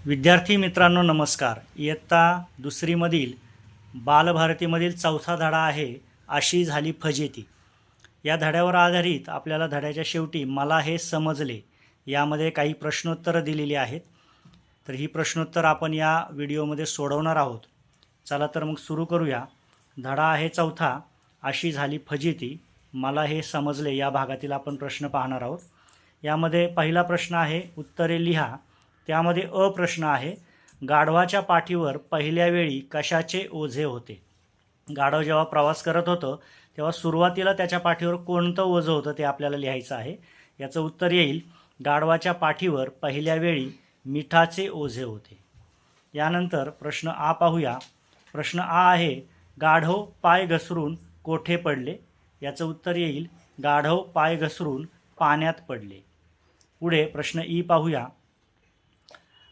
विद्यार्थी मित्रांनो नमस्कार. इयत्ता दुसरीमधील बालभारतीमधील चौथा धडा आहे अशी झाली फजिती. या धड्यावर आधारित आपल्याला धड्याच्या शेवटी मला हे समजले यामध्ये काही प्रश्नोत्तरं दिलेली आहेत. तर ही प्रश्नोत्तर आपण या व्हिडिओमध्ये सोडवणार आहोत. चला तर मग सुरू करूया. धडा आहे चौथा अशी झाली फजिती, मला हे समजले या भागातील आपण प्रश्न पाहणार आहोत. यामध्ये पहिला प्रश्न आहे उत्तरे लिहा. त्यामध्ये अ प्रश्न आहे गाढवाच्या पाठीवर पहिल्या वेळी कशाचे ओझे होते. गाढव जेव्हा प्रवास करत होतं तेव्हा सुरुवातीला त्याच्या पाठीवर कोणतं ओझं होतं ते आपल्याला लिहायचं आहे. याचं उत्तर येईल गाढवाच्या पाठीवर पहिल्या वेळी मिठाचे ओझे होते. यानंतर प्रश्न आ पाहूया. प्रश्न आ आहे गाढव पाय घसरून कोठे पडले. याचं उत्तर येईल गाढव पाय घसरून पाण्यात पडले. पुढे प्रश्न ई पाहूया.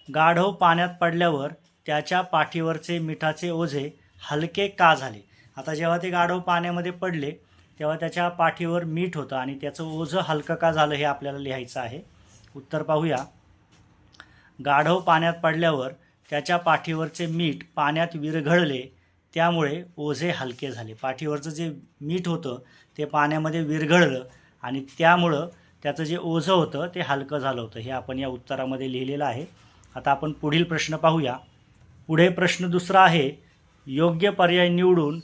गाढव पाण्यात पडल्यावर त्याच्या पाठीवरचे मिठाचे ओझे हलके का झाले. आता जेव्हा ते गाढव पाण्यामध्ये पडले तेव्हा त्याच्या पाठीवर मीठ होतं आणि त्याचं ओझं हलकं का झालं हे आपल्याला लिहायचं आहे. उत्तर पाहूया. गाढव पाण्यात पडल्यावर त्याच्या पाठीवरचे मीठ पाण्यात विरघळले त्यामुळे ओझे हलके झाले. पाठीवरचं जे मीठ होतं ते पाण्यामध्ये विरघळलं आणि त्यामुळं त्याचं जे ओझं होतं ते हलकं झालं होतं. हे आपण या उत्तरामध्ये लिहिलेलं आहे. आता आपण पुढील प्रश्न पाहूया. पुढे प्रश्न दुसरा आहे योग्य पर्याय निवडून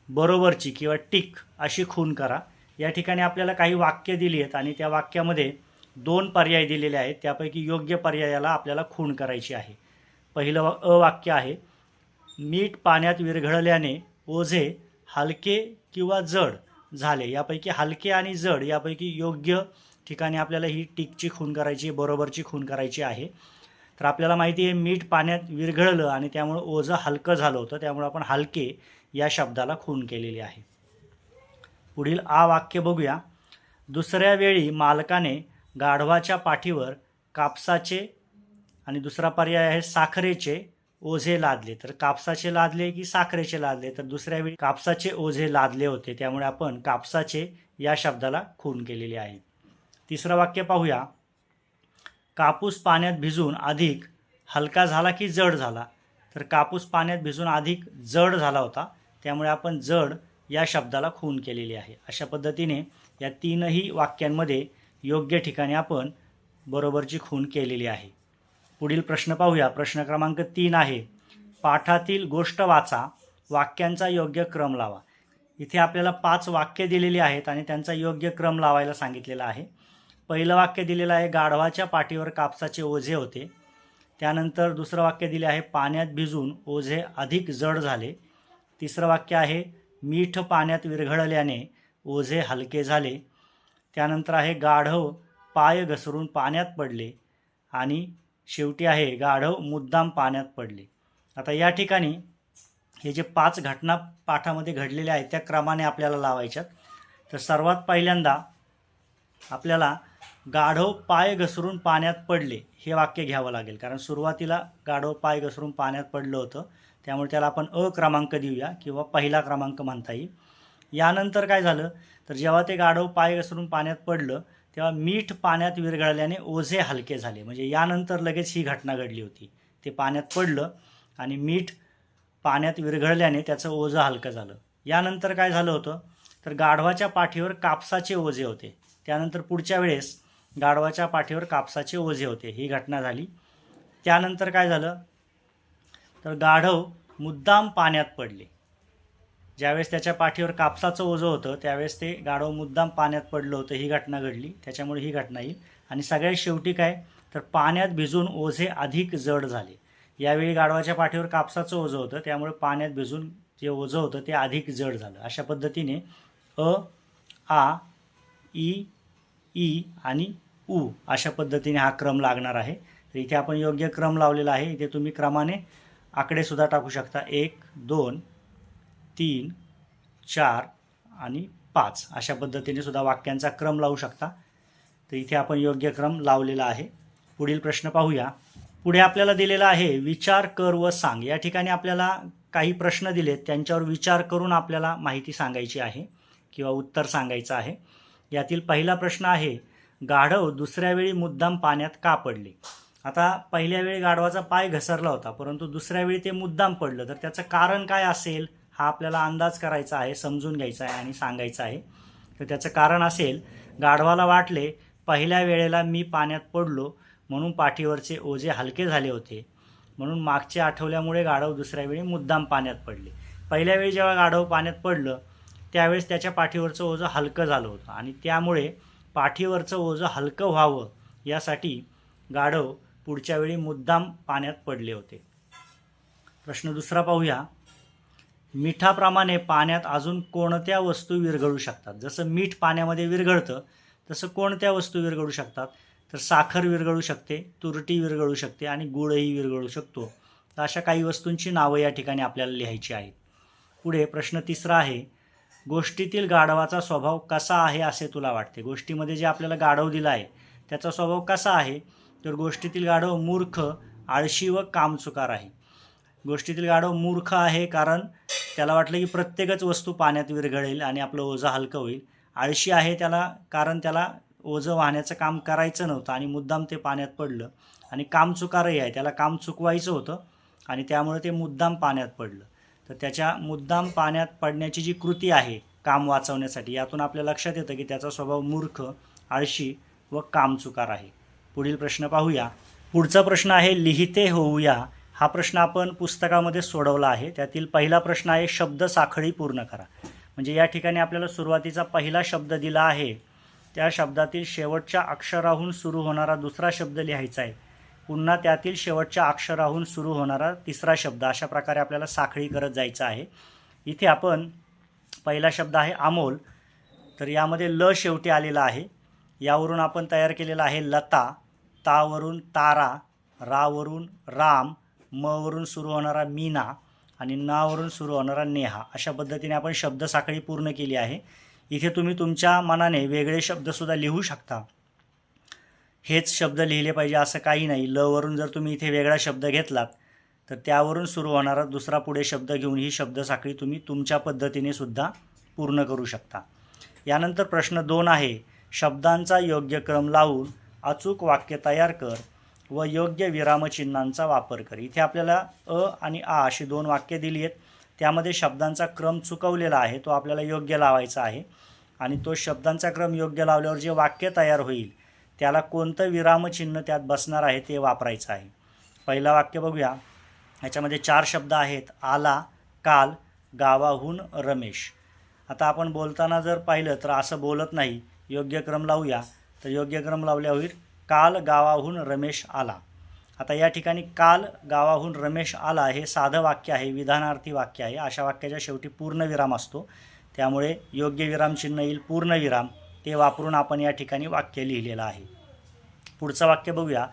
बरोबरची किंवा टिक अशी खूण करा. या ठिकाणी आपल्याला काही वाक्य दिली आहेत आणि त्या वाक्यामध्ये दोन पर्याय दिलेले आहेत. त्यापैकी योग्य पर्यायाला आपल्याला खूण करायची आहे. पहिलं अ वाक्य आहे मीठ पाण्यात विरघळल्याने ओझे हलके किंवा जड झाले. यापैकी हलके आणि जड यापैकी योग्य ठिकाणी आपल्याला ही टिकची खूण करायची, बरोबरची खूण करायची आहे. तर आपल्याला माहिती आहे मीठ पाण्यात विरघळलं आणि त्यामुळे ओझं हलकं झालं होतं, त्यामुळे आपण हलके या शब्दाला खूण केलेली आहे. पुढील आ वाक्य बघूया. दुसऱ्या वेळी मालकाने गाढवाच्या पाठीवर कापसाचे आणि दुसरा पर्याय आहे साखरेचे ओझे लादले. तर कापसाचे लादले की साखरेचे लादले, तर दुसऱ्या वेळी कापसाचे ओझे लादले होते, त्यामुळे आपण कापसाचे या शब्दाला खूण केलेली आहे. तिसरं वाक्य पाहूया. कापूस पाण्यात भिजून अधिक हलका झाला की जड झाला. तर कापूस पाण्यात भिजून अधिक जड झाला होता, त्यामुळे आपण जड या शब्दाला खूण केलेली आहे. अशा पद्धतीने या तीनही वाक्यांमध्ये योग्य ठिकाणी आपण बरोबरची खूण केलेली आहे. पुढील प्रश्न पाहूया. प्रश्न क्रमांक 3 आहे पाठातील गोष्ट वाचा, वाक्यांचा योग्य क्रम लावा. इथे आपल्याला 5 वाक्य दिलेली आहेत आणि त्यांचा योग्य क्रम लावायला सांगितलेला आहे. पहिलं वाक्य दिलेलं आहे गाढवाच्या पाठीवर कापसाचे ओझे होते. त्यानंतर दुसरं वाक्य दिले आहे पाण्यात भिजून ओझे अधिक जड झाले. तिसरं वाक्य आहे मीठ पाण्यात विरघळल्याने ओझे हलके झाले. त्यानंतर आहे गाढव पाय घसरून पाण्यात पडले आणि शेवटी आहे गाढव मुद्दाम पाण्यात पडले. आता या ठिकाणी हे जे 5 घटना पाठामध्ये घडलेल्या आहेत त्या क्रमाने आपल्याला लावायच्यात. तर सर्वात पहिल्यांदा आपल्याला गाढव पाय घसरून पाण्यात पडले हे वाक्य घ्यावं लागेल, कारण सुरुवातीला गाढव पाय घसरून पाण्यात पडलं होतं, त्यामुळे त्याला आपण अ क्रमांक देऊया किंवा पहिला क्रमांक म्हणता येईल. यानंतर काय झालं तर जेव्हा ते गाढव पाय घसरून पाण्यात पडलं तेव्हा मीठ पाण्यात विरघळल्याने ओझे हलके झाले. म्हणजे यानंतर लगेच ही घटना घडली होती. ते पाण्यात पडलं आणि मीठ पाण्यात विरघळल्याने त्याचं ओझं हलकं झालं. यानंतर काय झालं होतं तर गाढवाच्या पाठीवर कापसाचे ओझे होते. त्यानंतर पुढच्या वेळेस गाढवाच्या पाठीवर कापसाचे ओझे होते, ही घटना झाली. त्यानंतर काय झालं तर गाढव मुद्दाम पाण्यात पडले. ज्यावेळेस त्याच्या पाठीवर कापसाचं ओझं होतं त्यावेळेस ते गाढव मुद्दाम पाण्यात पडलं होतं, ही घटना घडली, त्याच्यामुळे ही घटना येईल. आणि सगळ्यात शेवटी काय तर पाण्यात भिजून ओझे अधिक जड झाले. यावेळी गाढवाच्या पाठीवर कापसाचं ओझं होतं, त्यामुळे पाण्यात भिजून जे ओझं होतं ते अधिक जड झालं. अशा पद्धतीने अ, आ, ई आणि उ अशा पद्धतीने हा क्रम लागणार आहे. तर इथे आपण योग्य क्रम लावलेला आहे. इथे तुम्ही क्रमाने आकडेसुद्धा टाकू शकता. 1, 2, 3, 4 आणि 5 अशा पद्धतीने सुद्धा वाक्यांचा क्रम लावू शकता. तर इथे आपण योग्य क्रम लावलेला आहे. पुढील प्रश्न पाहूया. पुढे आपल्याला दिलेला आहे विचार कर व सांग. या ठिकाणी आपल्याला काही प्रश्न दिलेत, त्यांच्यावर विचार करून आपल्याला माहिती सांगायची आहे किंवा उत्तर सांगायचं आहे. यातील पहिला प्रश्न आहे गाढव दुसऱ्या वेळी मुद्दाम पाण्यात का पडले. आता पहिल्या वेळी गाढवाचा पाय घसरला होता, परंतु दुसऱ्या वेळी ते मुद्दाम पडलं, तर त्याचं कारण काय असेल हा आपल्याला अंदाज करायचा आहे, समजून घ्यायचा आहे आणि सांगायचा आहे. तर त्याचं कारण असेल, गाढवाला वाटले पहिल्या वेळेला मी पाण्यात पडलो म्हणून पाठीवरचे ओझे हलके झाले होते, म्हणून मागच्या आठवल्यामुळे गाढव दुसऱ्या वेळी मुद्दाम पाण्यात पडले. पहिल्या वेळी जेव्हा गाढव पाण्यात पडलं त्यावेळेस त्याच्या पाठीवरचं ओझं हलकं झालं होतं आणि त्यामुळे पाठीवरचं ओझं हलकं व्हावं यासाठी गाढव पुढच्या वेळी मुद्दाम पाण्यात पडले होते. प्रश्न दुसरा पाहूया. मिठाप्रमाणे पाण्यात अजून कोणत्या वस्तू विरघळू शकतात? जसं मीठ पाण्यामध्ये विरघळतं तसं कोणत्या वस्तू विरघळू शकतात? तर साखर विरघळू शकते, तुरटी विरघळू शकते आणि गूळही विरघळू शकतो. तर अशा काही वस्तूंची नावं या ठिकाणी आपल्याला लिहायची आहेत. पुढे प्रश्न तिसरा आहे. गोष्टीतील गाढवाचा स्वभाव कसा आहे असे तुला वाटते? गोष्टीमध्ये जे आपल्याला गाढव दिला आहे त्याचा स्वभाव कसा आहे? तर गोष्टीतील गाढव मूर्ख, आळशी व कामचुकार आहे. गोष्टीतील गाढव मूर्ख आहे कारण त्याला वाटलं की प्रत्येकच वस्तू पाण्यात विरघळेल आणि आपलं ओझं हलकं होईल. आळशी आहे कारण त्याला ओझं वाहण्याचं काम करायचं नव्हतं आणि मुद्दाम ते पाण्यात पडलं. आणि कामचुकारही आहे, त्याला काम चुकवायचं होतं आणि त्यामुळे ते मुद्दाम पाण्यात पडलं. तर त्याच्या मुद्दाम पाण्यात पडण्याची जी कृती आहे काम वाचवण्यासाठी, यातून आपल्या लक्षात येतं की त्याचा स्वभाव मूर्ख, आळशी व कामचुकार आहे. पुढील प्रश्न पाहूया. पुढचा प्रश्न आहे लिहिते होऊया. हा प्रश्न आपण पुस्तकामध्ये सोडवला आहे. त्यातील पहिला प्रश्न आहे शब्द साखळी पूर्ण करा. म्हणजे या ठिकाणी आपल्याला सुरुवातीचा पहिला शब्द दिला आहे, त्या शब्दातील शेवटच्या अक्षराहून सुरू होणारा दुसरा शब्द लिहायचा आहे. पुन्हा त्यातील शेवटच्या अक्षराहून सुरू होणारा तिसरा शब्द, अशा प्रकारे आपल्याला साखळी करत जायचं आहे. इथे आपण पहिला शब्द आहे अमोल, तर यामध्ये ल शेवटी आलेला आहे. यावरून आपण तयार केलेला आहे लता, तावरून तारा, रावरून राम, मवरून सुरू होणारा मीना आणि नावरून सुरू होणारा नेहा. अशा पद्धतीने आपण शब्द साखळी पूर्ण केली आहे. इथे तुम्ही तुमच्या मनाने वेगळे शब्दसुद्धा लिहू शकता. हेच शब्द लिहिले पाहिजे असं काही नाही. ल वरून जर तुम्ही इथे वेगळा शब्द घेतलात तर त्यावरून सुरू होणारा दुसरा पुढे शब्द घेऊन ही शब्द साखळी तुम्ही तुमच्या पद्धतीने सुद्धा पूर्ण करू शकता. यानंतर प्रश्न 2 आहे. शब्दांचा योग्य क्रम लावून अचूक वाक्य तयार कर व योग्य विरामचिन्हांचा वापर कर. इथे आपल्याला अ आणि आ अशी 2 वाक्य दिली आहेत. त्यामध्ये शब्दांचा क्रम चुकवलेला आहे, तो आपल्याला योग्य लावायचा आहे. आणि तो शब्दांचा क्रम योग्य लावल्यावर जे वाक्य तयार होईल त्याला कोणतं विरामचिन्ह त्यात बसणार आहे ते वापरायचं आहे. पहिला वाक्य बघूया. याच्यामध्ये 4 शब्द आहेत. आला, काल, गावाहून रमेश. आता आपण बोलताना जर पाहिलं तर असं बोलत नाही. योग्य क्रम लावूया. तर योग्य क्रम लावल्या होईल काल गावाहून रमेश आला. आता या ठिकाणी काल गावाहून रमेश आला हे साधं वाक्य आहे, विधानार्थी वाक्य आहे. अशा वाक्याच्या शेवटी पूर्णविराम असतो, त्यामुळे योग्य विरामचिन्ह येईल पूर्णविराम, ते वापरून आपण या ठिकाणी वाक्य लिहिलेलं आहे. पुढचं वाक्य बघूया.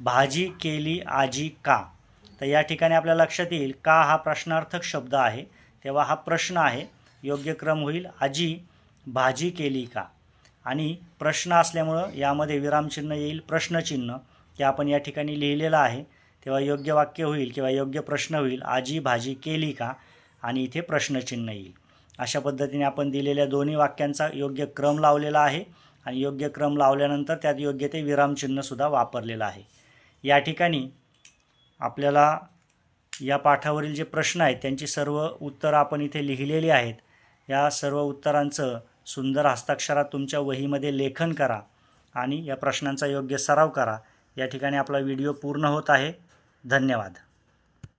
भाजी केली आजी का. तर या ठिकाणी आपल्या लक्षात येईल का हा प्रश्नार्थक शब्द आहे, तेव्हा हा प्रश्न आहे. योग्य क्रम होईल आजी भाजी केली का. आणि प्रश्न असल्यामुळं यामध्ये विरामचिन्ह येईल प्रश्नचिन्ह, ते आपण या ठिकाणी लिहिलेलं आहे. तेव्हा योग्य वाक्य होईल किंवा योग्य प्रश्न होईल आजी भाजी केली का आणि इथे प्रश्नचिन्ह येईल. अशा पद्धतीने आपण दिलेल्या दोन्ही वाक्यांचा योग्य क्रम लावलेला आहे आणि योग्य क्रम लावल्यानंतर त्यात योग्य ते विरामचिन्हसुद्धा वापरलेलं आहे. या ठिकाणी आपल्याला या पाठावरील जे प्रश्न आहेत त्यांची सर्व उत्तरं आपण इथे लिहिलेली आहेत. या सर्व उत्तरांचं सुंदर हस्ताक्षरात तुमच्या वहीमध्ये लेखन करा आणि या प्रश्नांचा योग्य सराव करा. या ठिकाणी आपला व्हिडिओ पूर्ण होत आहे. धन्यवाद.